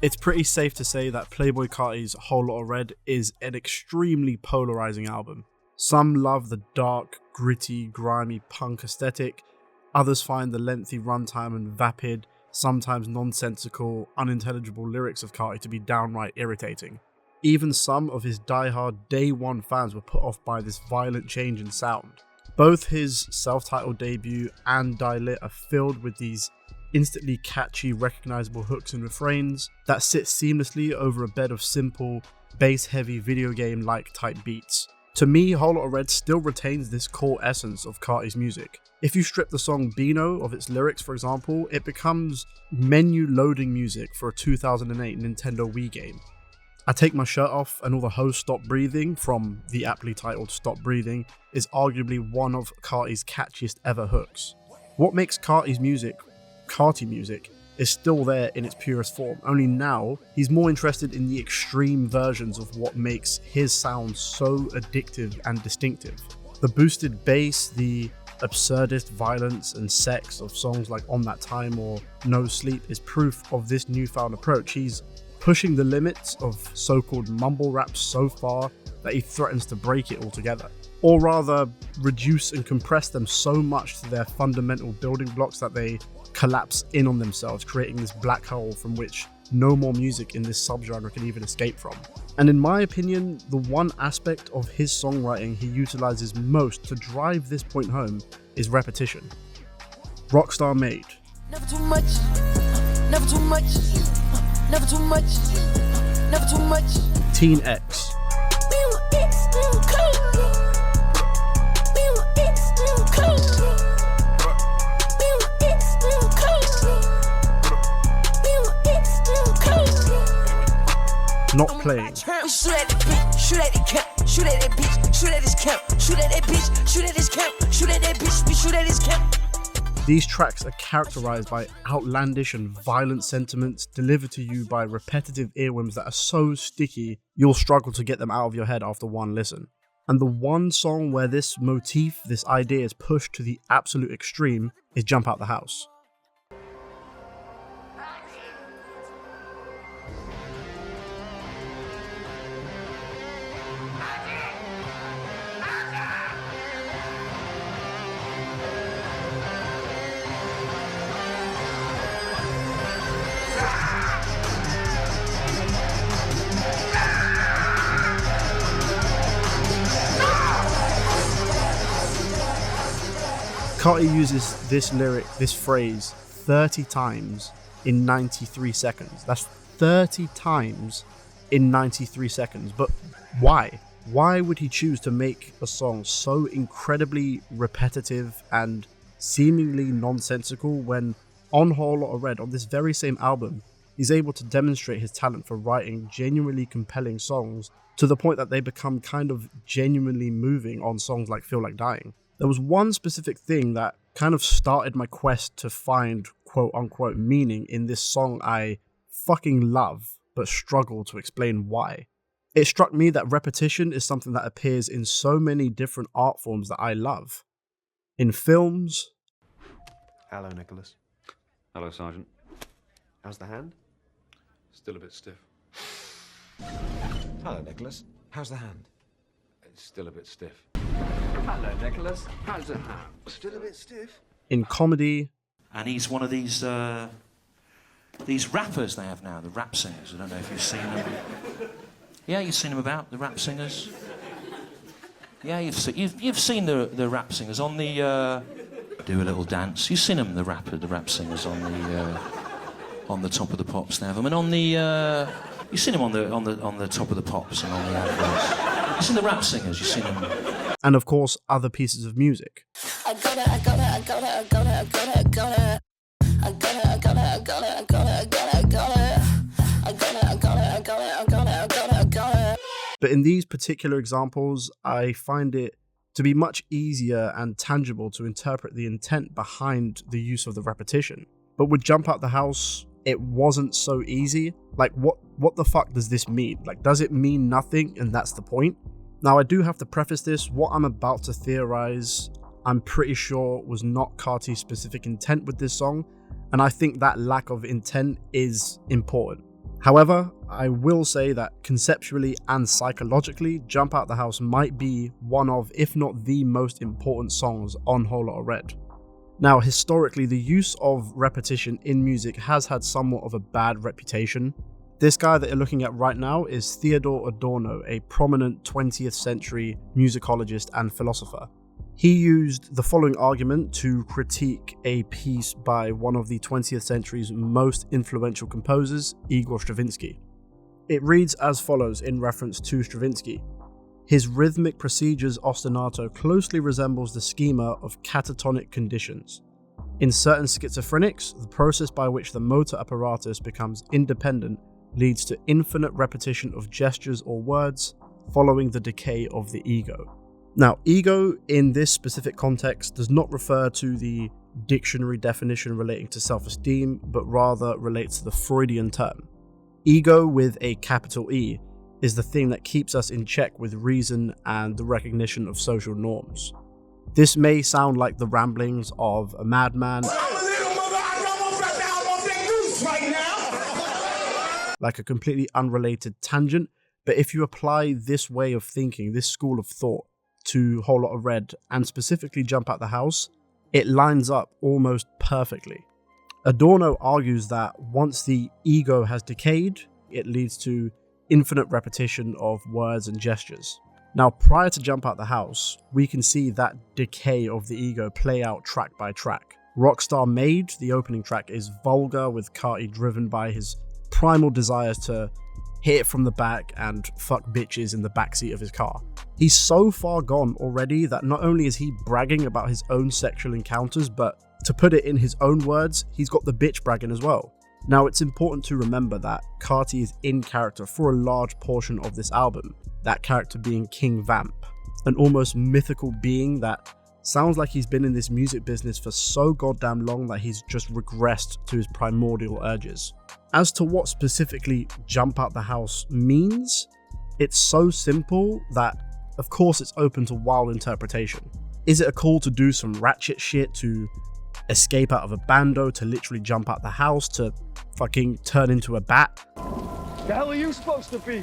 It's pretty safe to say that Playboi Carti's Whole Lotta Red is an extremely polarizing album. Some love the dark, gritty, grimy punk aesthetic, others find the lengthy runtime and vapid, sometimes nonsensical, unintelligible lyrics of Carti to be downright irritating. Even some of his diehard Day One fans were put off by this violent change in sound. Both his self-titled debut and Die Lit are filled with these instantly catchy, recognizable hooks and refrains that sit seamlessly over a bed of simple, bass-heavy video game-like type beats. To me, Whole Lotta Red still retains this core essence of Carti's music. If you strip the song Beano of its lyrics, for example, it becomes menu loading music for a 2008 Nintendo Wii game. I Take My Shirt Off and All the Hoes Stop Breathing, from the aptly titled Stop Breathing, is arguably one of Carti's catchiest ever hooks. What makes Carti music is still there in its purest form, only now he's more interested in the extreme versions of what makes his sound so addictive and distinctive. The boosted bass, the absurdist violence and sex of songs like On That Time or No Sleep is proof of this newfound approach. He's pushing the limits of so-called mumble rap so far that he threatens to break it altogether, or rather reduce and compress them so much to their fundamental building blocks that they collapse in on themselves, creating this black hole from which no more music in this subgenre can even escape from. And in my opinion, the one aspect of his songwriting he utilizes most to drive this point home is repetition. Rockstar Made, Never too much, never too much, never too much, never too much. Teen X, Not Playing, Shoot at the bitch, shoot at the camp, shoot at that bitch, shoot at his camp, shoot at that bitch, shoot at his camp, shoot at that bitch, we shoot at his camp. These tracks are characterized by outlandish and violent sentiments delivered to you by repetitive earworms that are so sticky you'll struggle to get them out of your head after one listen. And the one song where this motif, this idea is pushed to the absolute extreme is Jump Out the House. Carti uses this lyric, this phrase, 30 times in 93 seconds. That's 30 times in 93 seconds. But why? Why would he choose to make a song so incredibly repetitive and seemingly nonsensical when on Whole Lotta Red, on this very same album, he's able to demonstrate his talent for writing genuinely compelling songs to the point that they become kind of genuinely moving on songs like Feel Like Dying? There was one specific thing that kind of started my quest to find quote-unquote meaning in this song I fucking love, but struggle to explain why. It struck me that repetition is something that appears in so many different art forms that I love. In films... Hello, Nicholas. Hello, Sergeant. How's the hand? Still a bit stiff. Hello, Nicholas. How's the hand? It's still a bit stiff. Hello, Nicholas. How's it? Still a bit stiff. In comedy... And he's one of these rappers they have now, the rap singers. I don't know if you've seen them. Yeah, you've seen them about, the rap singers. Yeah, you've seen the rap singers on the do a little dance. You've seen them, the rap singers on the Top of the Pops. They have them, and on the you've seen them on the Top of the Pops and on the adverts. You've seen the rap singers. You've seen them. And of course, other pieces of music. But in these particular examples, I find it to be much easier and tangible to interpret the intent behind the use of the repetition. But with Jump Out the House, it wasn't so easy. Like, what the fuck does this mean? Like, does it mean nothing and that's the point? Now, I do have to preface this. What I'm about to theorize, I'm pretty sure was not Carti's specific intent with this song, and I think that lack of intent is important. However, I will say that conceptually and psychologically, Jump Out the House might be one of, if not the most important songs on Whole Lotta Red. Now, historically, the use of repetition in music has had somewhat of a bad reputation. This guy that you're looking at right now is Theodore Adorno, a prominent 20th century musicologist and philosopher. He used the following argument to critique a piece by one of the 20th century's most influential composers, Igor Stravinsky. It reads as follows in reference to Stravinsky. His rhythmic procedures ostinato closely resembles the schema of catatonic conditions. In certain schizophrenics, the process by which the motor apparatus becomes independent leads to infinite repetition of gestures or words, following the decay of the ego. Now, ego in this specific context does not refer to the dictionary definition relating to self-esteem, but rather relates to the Freudian term. Ego with a capital E is the thing that keeps us in check with reason and the recognition of social norms. This may sound like the ramblings of a madman, like a completely unrelated tangent, but if you apply this way of thinking, this school of thought, to Whole Lotta Red and specifically Jump Out the House, it lines up almost perfectly. Adorno argues that once the ego has decayed, it leads to infinite repetition of words and gestures. Now, prior to Jump Out the House, we can see that decay of the ego play out track by track. Rockstar Made, the opening track, is vulgar, with Carti driven by his primal desires to hit it from the back and fuck bitches in the backseat of his car. He's so far gone already that not only is he bragging about his own sexual encounters, but to put it in his own words, he's got the bitch bragging as well. Now, it's important to remember that Carti is in character for a large portion of this album, that character being King Vamp, an almost mythical being that sounds like he's been in this music business for so goddamn long that he's just regressed to his primordial urges. As to what specifically Jump Out the House means, it's so simple that, of course, it's open to wild interpretation. Is it a call to do some ratchet shit, to escape out of a bando, to literally jump out the house, to fucking turn into a bat? The hell are you supposed to be?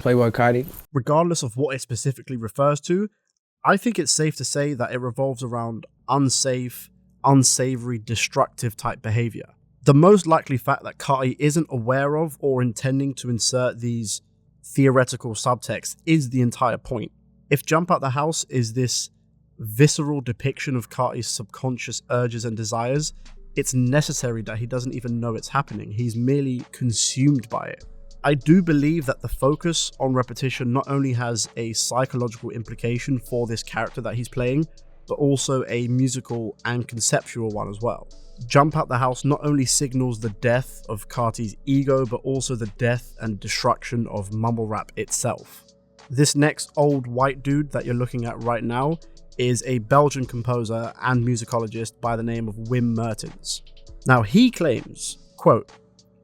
Playboy Carti. Regardless of what it specifically refers to, I think it's safe to say that it revolves around unsafe, unsavory, destructive type behavior. The most likely fact that Carti isn't aware of or intending to insert these theoretical subtexts is the entire point. If Jump Out the House is this visceral depiction of Carti's subconscious urges and desires, it's necessary that he doesn't even know it's happening. He's merely consumed by it. I do believe that the focus on repetition not only has a psychological implication for this character that he's playing, but also a musical and conceptual one as well. Jump Out the House not only signals the death of Carti's ego, but also the death and destruction of mumble rap itself. This next old white dude that you're looking at right now is a Belgian composer and musicologist by the name of Wim Mertens. Now, he claims, quote,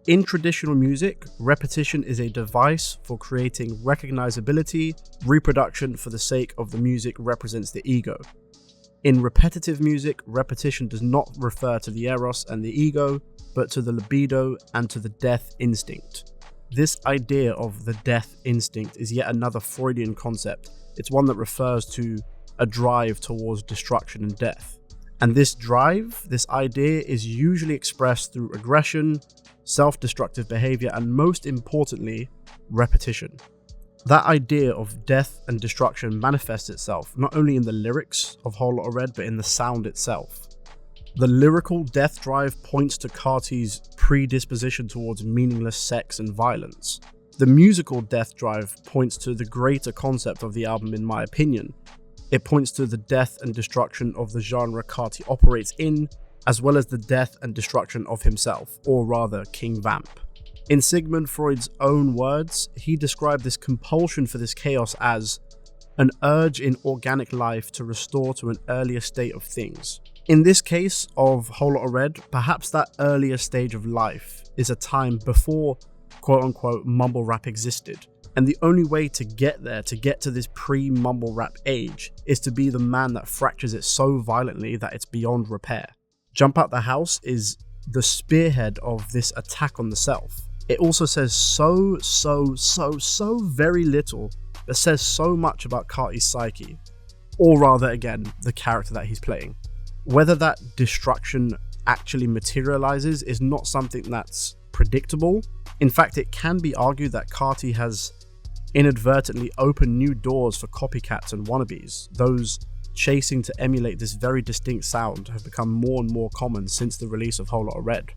"In traditional music, repetition is a device for creating recognizability. Reproduction for the sake of the music represents the ego. In repetitive music, repetition does not refer to the eros and the ego, but to the libido and to the death instinct." This idea of the death instinct is yet another Freudian concept. It's one that refers to a drive towards destruction and death. And this drive, this idea, is usually expressed through aggression, self-destructive behavior, and most importantly, repetition. That idea of death and destruction manifests itself not only in the lyrics of Whole Lotta Red, but in the sound itself. The lyrical death drive points to Carti's predisposition towards meaningless sex and violence. The musical death drive points to the greater concept of the album, in my opinion. It points to the death and destruction of the genre Carti operates in, as well as the death and destruction of himself, or rather King Vamp. In Sigmund Freud's own words, he described this compulsion for this chaos as an urge in organic life to restore to an earlier state of things. In this case of Whole Lotta Red, perhaps that earlier stage of life is a time before quote-unquote mumble rap existed, And the only way to get there, to get to this pre-mumble rap age, is to be the man that fractures it so violently that it's beyond repair. Jump Out the House is the spearhead of this attack on the self. It also says so very little, but says so much about Carti's psyche. Or rather, again, the character that he's playing. Whether that destruction actually materializes is not something that's predictable. In fact, it can be argued that Carti has inadvertently opened new doors for copycats and wannabes. Those chasing to emulate this very distinct sound have become more and more common since the release of Whole Lotta Red.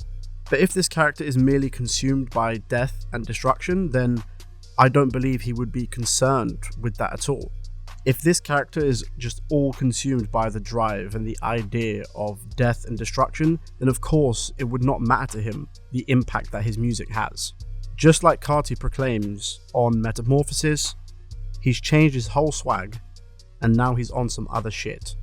But if this character is merely consumed by death and destruction, then I don't believe he would be concerned with that at all. If this character is just all consumed by the drive and the idea of death and destruction, then of course it would not matter to him the impact that his music has. Just like Carti proclaims on Metamorphosis, he's changed his whole swag and now he's on some other shit.